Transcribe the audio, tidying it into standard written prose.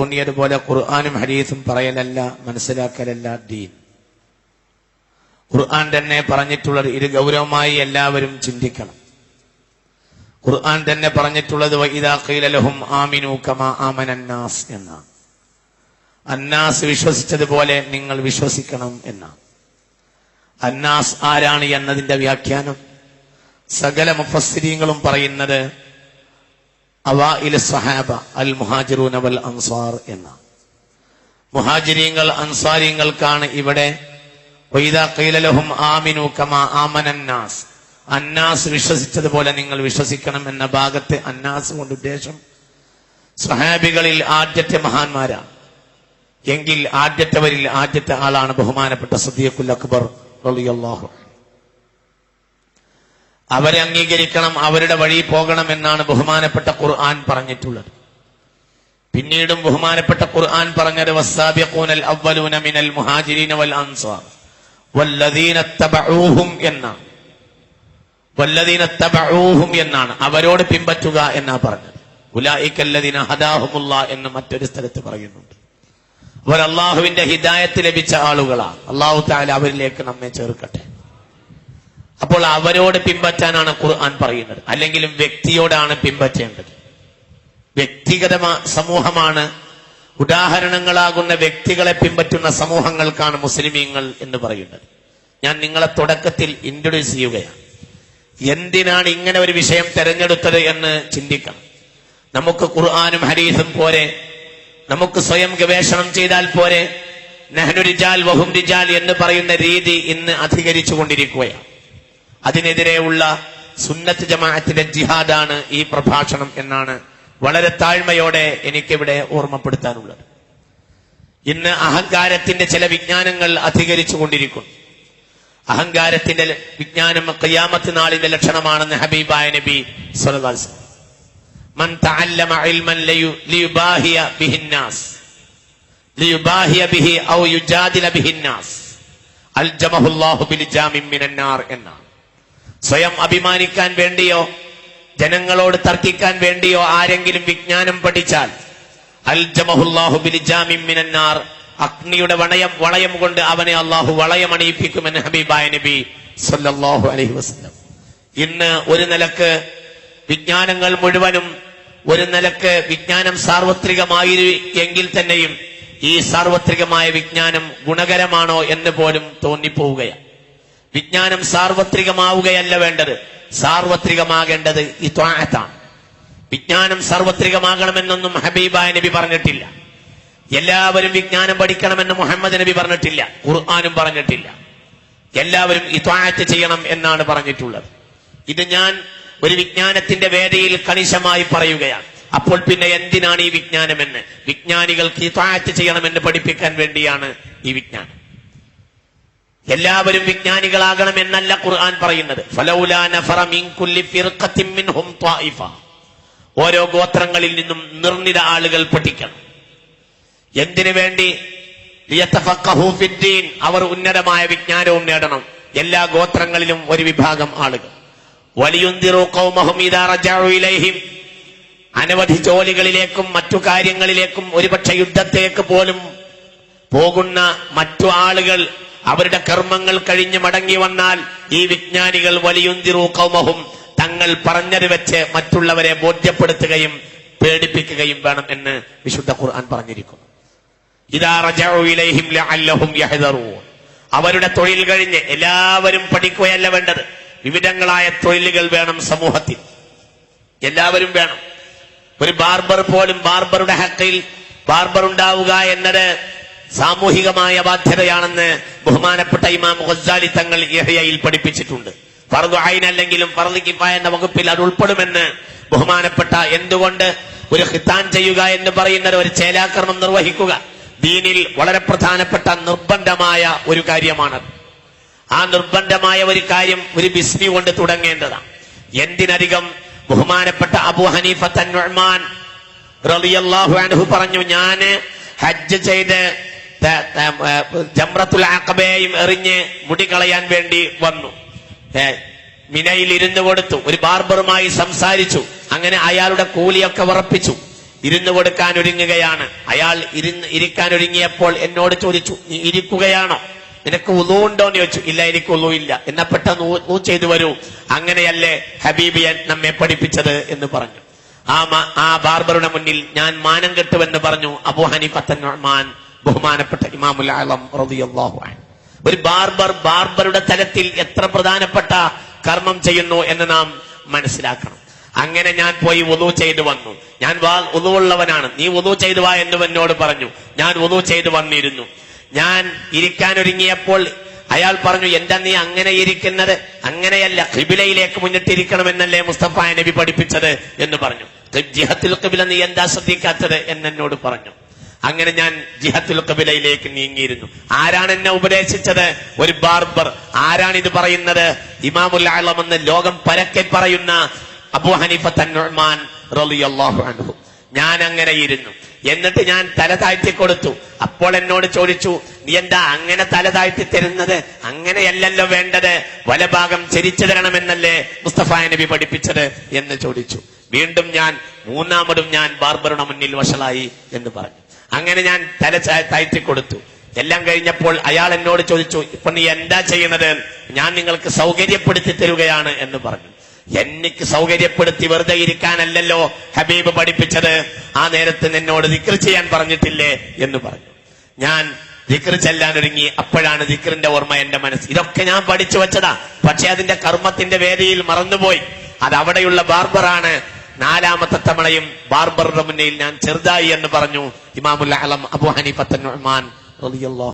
തോന്നിയതുപോലെ ഖുർആനും ഹദീസും പറയലല്ല, മനസ്സിലാക്കലല്ല ദീൻ. ഖുർആൻ തന്നെ പറഞ്ഞിട്ടുള്ളത് ഇത് ഗൗരവമായി എല്ലാവരും ചിന്തിക്കണം. ഖുർആൻ തന്നെ പറഞ്ഞിട്ടുള്ളത് വഇദാ ഖീല ലഹും ആമിനൂ കമാ ആമനന്നാസ് എന്നാണ്. അന്നാസ് വിശ്വസിച്ചതുപോലെ നിങ്ങൾ വിശ്വസിക്കണം എന്നാണ്. അന്നാസ് ആരാണ് എന്നതിന്റെ വ്യാഖ്യാനം സകല മുഫസ്സിരീങ്ങളും പറയുന്നത് അവാഇൽ സ്വഹാബ അൽ മുഹാജിറൂന വൽ അൻസാർ എന്നാണ്. മുഹാജിരീങ്ങൾ അൻസാരിങ്ങൾക്കാണ് ഇവിടെ വഇദാ ഖീല ലഹും ആമിനൂ കമാ ആമനന്നാസ്, അന്നാസ് വിശ്വസിച്ചതുപോലെ നിങ്ങൾ വിശ്വസിക്കണം എന്ന ഭാഗത്ത് അന്നാസ് കൊണ്ട് ഉദ്ദേശം സ്വഹാബികളിൽ ആദ്യത്തെ മഹാന്മാരാണ്. എങ്കിൽ ആദ്യത്തെവരിൽ ആദ്യത്തെ ആളാണ് ബഹുമാനപ്പെട്ട സിദ്ദീഖുൽ അക്ബർ റളിയല്ലാഹു അൻഹു. അവരെ അംഗീകരിക്കണം, അവരുടെ വഴി പോകണം എന്നാണ് ബഹുമാനപ്പെട്ട ഖുർആൻ പറഞ്ഞിട്ടുള്ളത്. പിന്നീടും ബഹുമാനപ്പെട്ട ഖുർആൻ പറഞ്ഞത് വസ്സാബിഖൂനൽ അവ്വലൂന മിനൽ മുഹാജിരീന വൽ അൻസാർ വല്ലദീന തബഊഹും എന്നാണ്. വല്ലദീന തബഊഹും എന്നാണ്, അവരോട് പിൻപറ്റുക എന്നാ പറഞ്ഞത്. ഉലൈകല്ലദീന ഹദാഹുമുല്ലാഹ് എന്ന് മറ്റൊരു സ്ഥലത്ത് പറയുന്നുണ്ട്. അവർ അള്ളാഹുവിന്റെ ഹിദായത്ത് ലഭിച്ച ആളുകളാണ്. അള്ളാഹു തആല അവരിലേക്ക് നമ്മെ ചേർക്കട്ടെ. അപ്പോൾ അവരോട് പിൻപറ്റാനാണ് ഖുർആൻ പറയുന്നത്, അല്ലെങ്കിലും വ്യക്തിയോടാണ് പിൻപറ്റേണ്ടത്. വ്യക്തിഗത സമൂഹമാണ്, ഉദാഹരണങ്ങളാകുന്ന വ്യക്തികളെ പിൻപറ്റുന്ന സമൂഹങ്ങൾക്കാണ് മുസ്ലിമീങ്ങൾ എന്ന് പറയുന്നത്. ഞാൻ നിങ്ങളെ തുടക്കത്തിൽ ഇൻട്രൊഡ്യൂസ് ചെയ്യുകയാണ്. എന്തിനാണ് ഇങ്ങനെ ഒരു വിഷയം തെരഞ്ഞെടുത്തത് എന്ന് ചിന്തിക്കണം. നമുക്ക് ഖുർആനും ഹദീസും പോരെ, നമുക്ക് സ്വയം ഗവേഷണം ചെയ്താൽ പോരെ. നഹ്നു റിജാൽ വഹും റിജാൽ എന്ന് പറയുന്ന രീതി ഇന്ന് അധികരിച്ചു കൊണ്ടിരിക്കുകയാണ്. അതിനെതിരെയുള്ള സുന്നത്ത് ജമാഅത്തിന്റെ ജിഹാദാണ് ഈ പ്രഭാഷണം എന്നാണ് വളരെ താഴ്മയോടെ എനിക്കിവിടെ ഓർമ്മപ്പെടുത്താനുള്ളത്. ഇന്ന് അഹങ്കാരത്തിന്റെ ചില വിജ്ഞാനങ്ങൾ അധികരിച്ചു കൊണ്ടിരിക്കുന്നു. അഹങ്കാരത്തിന്റെ വിജ്ഞാനം ഖിയാമത്ത് നാളിന്റെ ലക്ഷണമാണെന്ന് ഹബീബായ നബി സ്വല്ലല്ലാഹു അലൈഹി വസല്ലം. മൻ തഅല്ലമ ഇൽമൻ ലിയുബാഹിയ ബിഹിന്നാസ് ലിയുബാഹിയ ബിഹി ഔ യുജാദില ബിഹിന്നാസ് അൽജമഹുല്ലാഹു ബിൽജാമിൻ മിനന്നാർ എന്നാണ്. സ്വയം അഭിമാനിക്കാൻ വേണ്ടിയോ ജനങ്ങളോട് തർക്കിക്കാൻ വേണ്ടിയോ ആരെങ്കിലും വിജ്ഞാനം പഠിച്ചാൽ അൽജമഹുല്ലാഹു ബിൽജാമിൻ മിനന്നാർ, അഗ്നിയുടെ വളയം കൊണ്ട് അവനെ അള്ളാഹു വളയമണിയിപ്പിക്കുമെന്ന് ഹബീബായ നബി സല്ലല്ലാഹു അലൈഹി വസല്ലം. ഇന്ന് ഒരു നിലക്ക് വിജ്ഞാനങ്ങൾ മുഴുവനും, ഒരു നിലക്ക് വിജ്ഞാനം സാർവത്രികമായെങ്കിൽ തന്നെയും ഈ സാർവത്രികമായ വിജ്ഞാനം ഗുണകരമാണോ എന്ന് പോലും തോന്നിപ്പോവുകയാണ്. വിജ്ഞാനം സാർവത്രികമാവുകയല്ല വേണ്ടത്, സാർവത്രികമാകേണ്ടത് ഇത്വാഅത്താണ്. വിജ്ഞാനം സാർവത്രികമാകണമെന്നൊന്നും ഹബീബായ നബി പറഞ്ഞിട്ടില്ല. എല്ലാവരും വിജ്ഞാനം പഠിക്കണമെന്ന് മുഹമ്മദ് നബി പറഞ്ഞിട്ടില്ല, ഖുർആനും പറഞ്ഞിട്ടില്ല. എല്ലാവരും ഇത്വാഅത്ത് ചെയ്യണം എന്നാണ് പറഞ്ഞിട്ടുള്ളത്. ഇത് ഞാൻ ഒരു വിജ്ഞാനത്തിന്റെ വേദിയിൽ കണിശമായി പറയുകയാണ്. അപ്പോൾ പിന്നെ എന്തിനാണ് ഈ വിജ്ഞാനമെന്ന്? വിജ്ഞാനികൾക്ക് ഇത്വാഅത്ത് ചെയ്യണമെന്ന് പഠിപ്പിക്കാൻ വേണ്ടിയാണ് ഈ വിജ്ഞാനം. എല്ലാവരും വിജ്ഞാനികളാകണം എന്നല്ല ഖുർആൻ പറയുന്നത്. ഫലൗലാ നഫറ മിൻ കുല്ലി ഫിർഖത്തിൻ മിൻഹും ത്വായിഫ, ഓരോ ഗോത്രങ്ങളിൽ നിന്നും നിർണിത ആളുകൾ പഠിക്കണം. എന്തിനു വേണ്ടി? ലിയതഫഖഹു ഫിദ്ദീൻ, അവർ ഉന്നതമായ വിജ്ഞാനവും നേടണം. എല്ലാ ഗോത്രങ്ങളിലും ഒരു വിഭാഗം ആളുകൾ. വലിയുൻദിറു ഖൗമഹും ഇദാ റജഉ ഇലൈഹിം, അനവധി ജോലികളിലേക്കും മറ്റു കാര്യങ്ങളിലേക്കും ഒരുപക്ഷെ യുദ്ധത്തേക്ക് പോലും പോകുന്ന മറ്റു ആളുകൾ അവരുടെ കർമ്മങ്ങൾ കഴിഞ്ഞ് മടങ്ങി വന്നാൽ ഈ വിജ്ഞാനികൾ വലിയുൻദിറു ഖൗമഹും, തങ്ങൾ പറഞ്ഞത് വെച്ച് മറ്റുള്ളവരെ ബോധ്യപ്പെടുത്തുകയും പേടിപ്പിക്കുകയും വേണം എന്ന് വിശുദ്ധ ഖുർആൻ പറഞ്ഞിരിക്കുന്നു. ഇദാ റജഉ ഇലൈഹിം ലഅല്ലഹും യഹ്ദറൂൻ, അവരുടെ തൊഴിൽ കഴിഞ്ഞ് എല്ലാവരും പഠിക്കുകയല്ല വേണ്ടത്. വിവിധങ്ങളായ തൊഴിലുകൾ വേണം സമൂഹത്തിൽ, എല്ലാവരും വേണം. ഒരു ബാർബർ പോലും ബാർബറുടെ ഹക്കിൽ ബാർബർ ഉണ്ടാവുക എന്നത് സാമൂഹികമായ ബാധ്യതയാണെന്ന് ബഹുമാനപ്പെട്ട ഇമാം ഗസ്സാലി തങ്ങൾ യഹ്യയിൽ പഠിപ്പിച്ചിട്ടുണ്ട്. ഫർദു ഐൻ അല്ലെങ്കിലും ഫർദു കിഫായ എന്ന വകുപ്പിൽ അത് ഉൾപ്പെടുമെന്ന് ബഹുമാനപ്പെട്ട, എന്തുകൊണ്ട് ഒരു ഖിത്താൻ ചെയ്യുക എന്ന് പറയുന്നത്, ഒരു ചേലാകർമ്മം നിർവഹിക്കുക ദീനിൽ വളരെ പ്രധാനപ്പെട്ട നിർബന്ധമായ ഒരു കാര്യമാണ്. ആ നിർബന്ധമായ ഒരു കാര്യം ഒരു ബിസ്മി കൊണ്ട് തുടങ്ങേണ്ടതാണ്. എന്തിനധികം ബഹുമാനപ്പെട്ട അബൂ ഹനീഫ അൻ-നുഅ്മാൻ റളിയല്ലാഹു അൻഹു പറഞ്ഞു, ഞാന് ഹജ്ജ് ചെയ്ത് ജംറത്തുൽ അഖബയും എറിഞ്ഞ് മുടി കളയാൻ വേണ്ടി വന്നു. മിനയിൽ ഇരുന്നു കൊടുത്തു, ഒരു ബാർബറുമായി സംസാരിച്ചു. അങ്ങനെ അയാളുടെ കൂലിയൊക്കെ ഉറപ്പിച്ചു. ഇരുന്നു കൊടുക്കാൻ ഒരുങ്ങുകയാണ്. അയാൾ ഇരിക്കാൻ ഒരുങ്ങിയപ്പോൾ എന്നോട് ചോദിച്ചു, നീ ഇരിക്കുകയാണോ, നിനക്ക് വുളു ഉണ്ടോ എന്ന് ചോദിച്ചു. ഇല്ല, എനിക്ക് വുളു ഇല്ല. എന്നാ പെട്ടെന്ന് വുളു ചെയ്തു വരൂ, അങ്ങനെയല്ലേ ഹബീബിയൻ നമ്മെ പഠിപ്പിച്ചത് എന്ന് പറഞ്ഞു. ആ ബാർബറുടെ മുന്നിൽ ഞാൻ മാനം കെട്ടുവെന്ന് പറഞ്ഞു അബൂ ഹനീഫത്തുൻ നുഅ്മാൻ, ബഹുമാനപ്പെട്ട ഇമാമുൽ ആലം റളിയല്ലാഹു അൻഹു. ഒരു ബാർബറുടെ തലത്തിൽ എത്ര പ്രധാനപ്പെട്ട കർമ്മം ചെയ്യുന്നു എന്ന് നാം മനസ്സിലാക്കണം. അങ്ങനെ ഞാൻ പോയി വുളു ചെയ്തു വന്നു. ഞാൻ വുളു ഉള്ളവനാണ്, നീ വുളു ചെയ്തു വാ എന്ന് എന്നോട് പറഞ്ഞു. ഞാൻ വുളു ചെയ്തു വന്നിരുന്നു. ഞാൻ ഇരിക്കാൻ ഒരുങ്ങിയപ്പോൾ അയാൾ പറഞ്ഞു, എന്താ നീ അങ്ങനെ ഇരിക്കുന്നത്, അങ്ങനെയല്ല, ഖിബിലയിലേക്ക് മുന്നിട്ടിരിക്കണമെന്നല്ലേ മുസ്തഫ നബി പഠിപ്പിച്ചത് എന്ന് പറഞ്ഞു. ജിഹത്തുൽ ഖിബില നീ എന്താ ശ്രദ്ധിക്കാത്തത് എന്നോട് പറഞ്ഞു. അങ്ങനെ ഞാൻ ജിഹത്തുൽ ഖിബിലയിലേക്ക് നീങ്ങിയിരുന്നു. ആരാണ് എന്നെ ഉപദേശിച്ചത്? ഒരു ബാർബർ. ആരാണ് ഇത് പറയുന്നത്? ഇമാമുൽ ആലം എന്ന് ലോകം പരക്കെ പറയുന്ന അബൂ ഹനീഫത്തുൻ നുഅ്മാൻ റളിയല്ലാഹു അൻഹു. ഞാൻ അങ്ങനെ ഇരുന്നു. എന്നിട്ട് ഞാൻ തല താഴ്ത്തി കൊടുത്തു. അപ്പോൾ എന്നോട് ചോദിച്ചു, നീ എന്താ അങ്ങനെ തല താഴ്ത്തി തരുന്നത്, അങ്ങനെയല്ലല്ലോ വേണ്ടത്, വലഭാഗം ചരിച്ചു തരണമെന്നല്ലേ മുസ്തഫ നബി പഠിപ്പിച്ചത് എന്ന് ചോദിച്ചു. വീണ്ടും മൂന്നാമതും ഞാൻ ബാർബറുടെ മുന്നിൽ വഷളായി എന്ന് പറഞ്ഞു. അങ്ങനെ ഞാൻ തല താഴ്ത്തി കൊടുത്തു. എല്ലാം കഴിഞ്ഞപ്പോൾ അയാൾ എന്നോട് ചോദിച്ചു, ഇപ്പൊ നീ എന്താ ചെയ്യുന്നത്? ഞാൻ നിങ്ങൾക്ക് സൗകര്യപ്പെടുത്തി തരുകയാണ് എന്ന് പറഞ്ഞു. എനിക്ക് സൗകര്യപ്പെടുത്തി വെറുതെ ഇരിക്കാനല്ലല്ലോ ഹബീബ് പഠിപ്പിച്ചത്, ആ നേരത്ത് നിന്നോട് ദിക്ർ ചെയ്യാൻ പറഞ്ഞിട്ടില്ലേ എന്ന് പറഞ്ഞു. ഞാൻ ദിക്ർ ചെല്ലാൻ ഒരുങ്ങി. അപ്പോഴാണ് ദിക്റിന്റെ ഓർമ്മ എന്റെ മനസ്സ്. ഇതൊക്കെ ഞാൻ പഠിച്ചു വെച്ചതാ, പക്ഷെ അതിന്റെ കർമ്മത്തിന്റെ വേദിയിൽ മറന്നുപോയി. അത് അവിടെയുള്ള ബാർബറാണ്. നാലാമത്തെ തവണയും ബാർബറുടെ മുന്നിൽ ഞാൻ ചെറുതായി എന്ന് പറഞ്ഞു ഇമാമുൽ ആലം അബൂ ഹനീഫത്തുൻ നുഅ്മാൻ റളിയല്ലാഹു